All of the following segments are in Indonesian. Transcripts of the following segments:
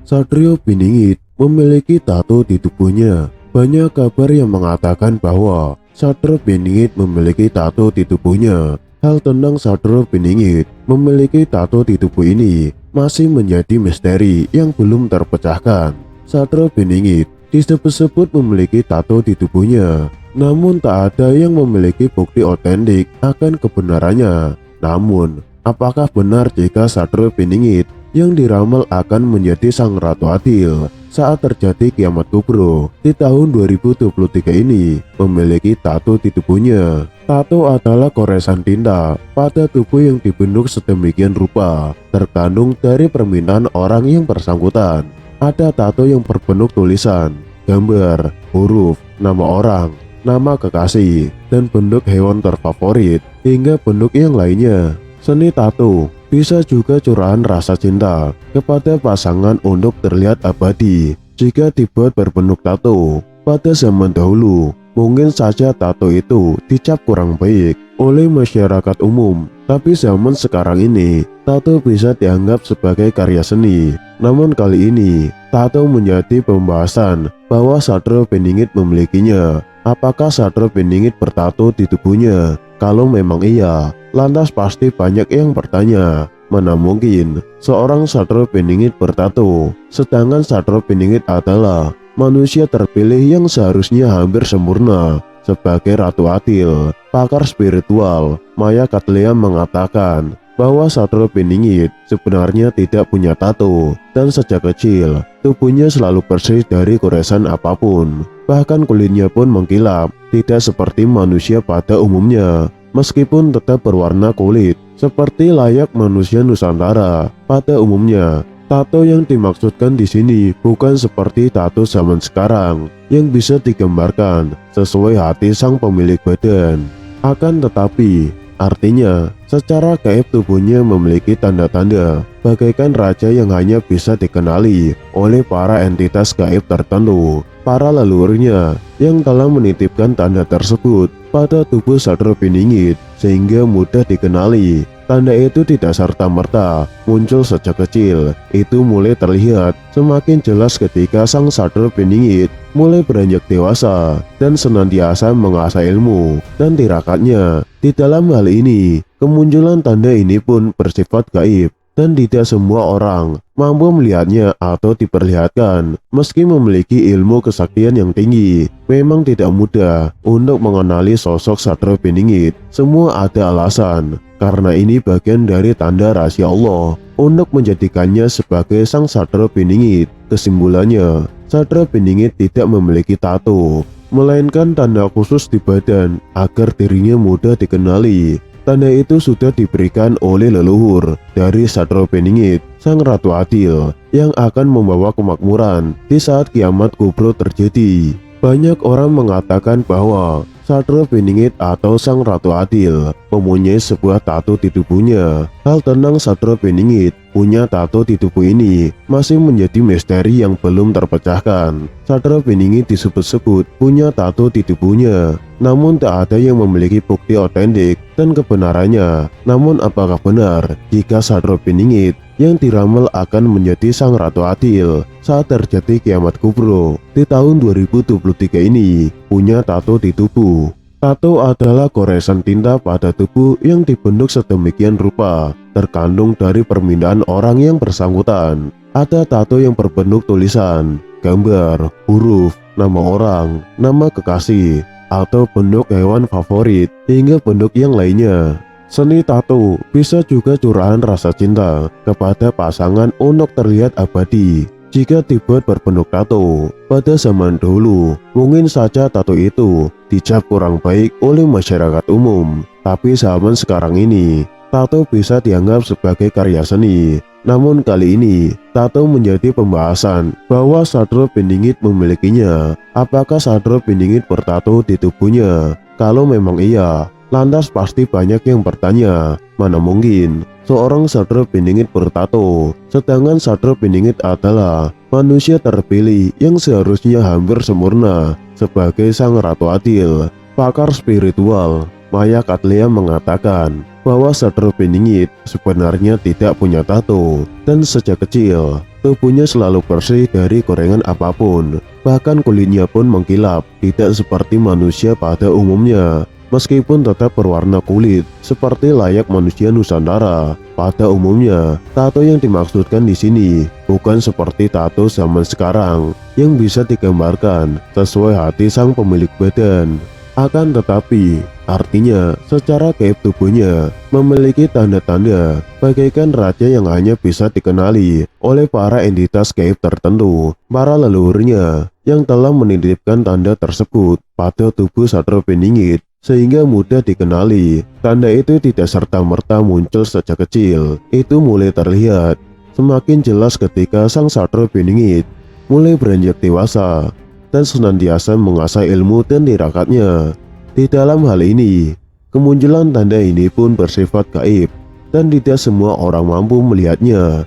Satrio Piningit memiliki tato di tubuhnya. Banyak kabar yang mengatakan bahwa Satrio Piningit memiliki tato di tubuhnya. Hal tentang Satrio Piningit memiliki tato di tubuh ini masih menjadi misteri yang belum terpecahkan. Satrio Piningit disebut-sebut memiliki tato di tubuhnya, namun tak ada yang memiliki bukti otentik akan kebenarannya. Namun, apakah benar jika Satrio Piningit yang diramal akan menjadi sang Ratu Adil saat terjadi kiamat kubro di tahun 2023 ini memiliki tato di tubuhnya? Tato adalah goresan tinta pada tubuh yang dibentuk sedemikian rupa, terkandung dari permintaan orang yang bersangkutan. Ada tato yang berbentuk tulisan, gambar, huruf, nama orang, nama kekasih, dan bentuk hewan terfavorit, hingga bentuk yang lainnya. Seni tato bisa juga curahan rasa cinta kepada pasangan untuk terlihat abadi. Jika dibuat berbentuk tato pada zaman dahulu, mungkin saja tato itu dicap kurang baik oleh masyarakat umum. Tapi zaman sekarang ini, tato bisa dianggap sebagai karya seni. Namun kali ini, tato menjadi pembahasan bahwa Satrio Piningit memilikinya. Apakah Satrio Piningit bertato di tubuhnya? Kalau memang iya, lantas pasti banyak yang bertanya, mana mungkin seorang Satrio Piningit bertato, sedangkan Satrio Piningit adalah manusia terpilih yang seharusnya hampir sempurna sebagai Ratu Adil. Pakar spiritual Maya Katlia mengatakan bahwa Satrio Piningit sebenarnya tidak punya tato, dan sejak kecil tubuhnya selalu bersih dari goresan apapun. Bahkan kulitnya pun mengkilap, tidak seperti manusia pada umumnya, meskipun tetap berwarna kulit seperti layak manusia Nusantara pada umumnya. Tato yang dimaksudkan di sini bukan seperti tato zaman sekarang yang bisa digambarkan sesuai hati sang pemilik badan. Akan tetapi, artinya secara gaib tubuhnya memiliki tanda-tanda bagaikan raja yang hanya bisa dikenali oleh para entitas gaib tertentu. Para leluhurnya yang telah menitipkan tanda tersebut pada tubuh Satrio Piningit sehingga mudah dikenali. Tanda itu tidak serta-merta muncul sejak kecil. Itu mulai terlihat semakin jelas ketika sang Satrio Piningit mulai beranjak dewasa dan senantiasa mengasah ilmu dan tirakatnya. Di dalam hal ini, kemunculan tanda ini pun bersifat gaib dan tidak semua orang mampu melihatnya atau diperlihatkan. Meski memiliki ilmu kesaktian yang tinggi, memang tidak mudah untuk mengenali sosok Satrio Piningit. Semua ada alasan, karena ini bagian dari tanda rahasia Allah untuk menjadikannya sebagai sang Satrio Piningit. Kesimpulannya, Satrio Piningit tidak memiliki tato, melainkan tanda khusus di badan agar dirinya mudah dikenali. Tanda itu sudah diberikan oleh leluhur dari Satrio Piningit, sang Ratu Adil, yang akan membawa kemakmuran di saat kiamat kubro terjadi. Banyak orang mengatakan bahwa Satrio Piningit atau sang Ratu Adil mempunyai sebuah tato di tubuhnya. Hal tentang Satrio Piningit punya tato di tubuh ini masih menjadi misteri yang belum terpecahkan. Satrio Piningit disebut-sebut punya tato di tubuhnya, namun tak ada yang memiliki bukti otentik dan kebenarannya. Namun apakah benar jika Satrio Piningit yang diramal akan menjadi sang Ratu Adil saat terjadi kiamat kubro di tahun 2023 ini punya tato di tubuh? Tato adalah goresan tinta pada tubuh yang dibentuk sedemikian rupa, terkandung dari permintaan orang yang bersangkutan. Ada tato yang berbentuk tulisan, gambar, huruf, nama orang, nama kekasih, atau bentuk hewan favorit, hingga bentuk yang lainnya. Seni tato bisa juga curahan rasa cinta kepada pasangan untuk terlihat abadi. Jika dibuat berbentuk tato pada zaman dulu, mungkin saja tato itu dicap kurang baik oleh masyarakat umum. Tapi zaman sekarang ini, tato bisa dianggap sebagai karya seni. Namun kali ini, tato menjadi pembahasan bahwa Satrio Piningit memilikinya. Apakah Satrio Piningit bertato di tubuhnya? Kalau memang iya, lantas pasti banyak yang bertanya, mana mungkin seorang Satrio Piningit bertato, sedangkan Satrio Piningit adalah manusia terpilih yang seharusnya hampir sempurna sebagai sang Ratu Adil. Pakar spiritual Maya Katlia mengatakan bahwa Satrio Piningit sebenarnya tidak punya tato dan sejak kecil tubuhnya selalu bersih dari korengan apapun. Bahkan kulitnya pun mengkilap, tidak seperti manusia pada umumnya. Meskipun tetap berwarna kulit seperti layak manusia Nusantara pada umumnya, tato yang dimaksudkan di sini bukan seperti tato zaman sekarang yang bisa digambarkan sesuai hati sang pemilik badan. Akan tetapi, artinya secara gaib tubuhnya memiliki tanda-tanda bagaikan raja yang hanya bisa dikenali oleh para entitas gaib tertentu, para leluhurnya yang telah menitipkan tanda tersebut pada tubuh Satrio Piningit sehingga mudah dikenali. Tanda itu tidak serta-merta muncul sejak kecil, itu mulai terlihat semakin jelas ketika sang Satrio Piningit mulai beranjak dewasa dan senantiasa mengasah ilmu dan tirakatnya. Di dalam hal ini, kemunculan tanda ini pun bersifat gaib dan tidak semua orang mampu melihatnya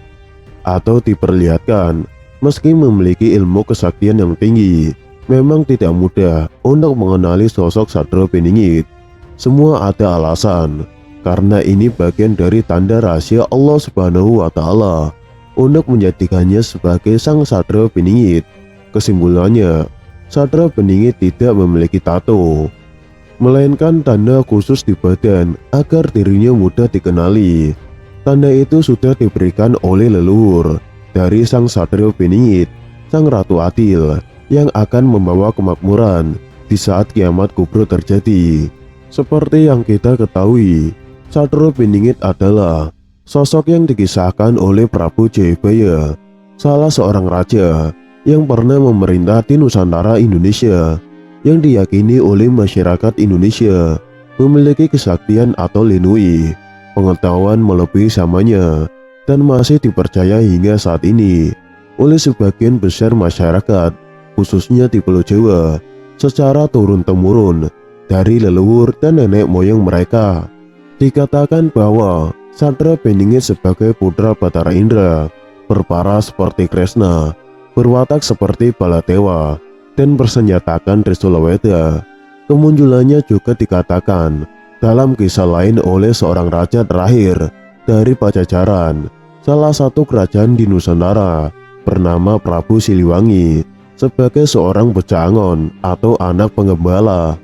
atau diperlihatkan. Meski memiliki ilmu kesaktian yang tinggi, memang tidak mudah untuk mengenali sosok Satrio Piningit. Semua ada alasan, karena ini bagian dari tanda rahasia Allah Subhanahu wa Ta'ala untuk menjadikannya sebagai sang Satrio Piningit. Kesimpulannya, Satrio Piningit tidak memiliki tato, melainkan tanda khusus di badan agar dirinya mudah dikenali. Tanda itu sudah diberikan oleh leluhur dari sang Satrio Piningit, sang Ratu Adil, yang akan membawa kemakmuran di saat kiamat kubra terjadi. Seperti yang kita ketahui, Satrio Piningit adalah sosok yang dikisahkan oleh Prabu Jayabaya, salah seorang raja yang pernah memerintah di Nusantara Indonesia, yang diyakini oleh masyarakat Indonesia memiliki kesaktian atau linui, pengetahuan melebihi zamannya, dan masih dipercaya hingga saat ini oleh sebagian besar masyarakat, khususnya di Pulau Jawa, secara turun-temurun dari leluhur dan nenek moyang mereka. Dikatakan bahwa Satrio Piningit sebagai putra Batara Indra berparas seperti Kresna, berwatak seperti Baladewa, dan bersenjatakan Trisulaweda. Kemunculannya juga dikatakan dalam kisah lain oleh seorang raja terakhir dari Pajajaran, salah satu kerajaan di Nusantara, bernama Prabu Siliwangi, sebagai seorang becangon atau anak penggembala.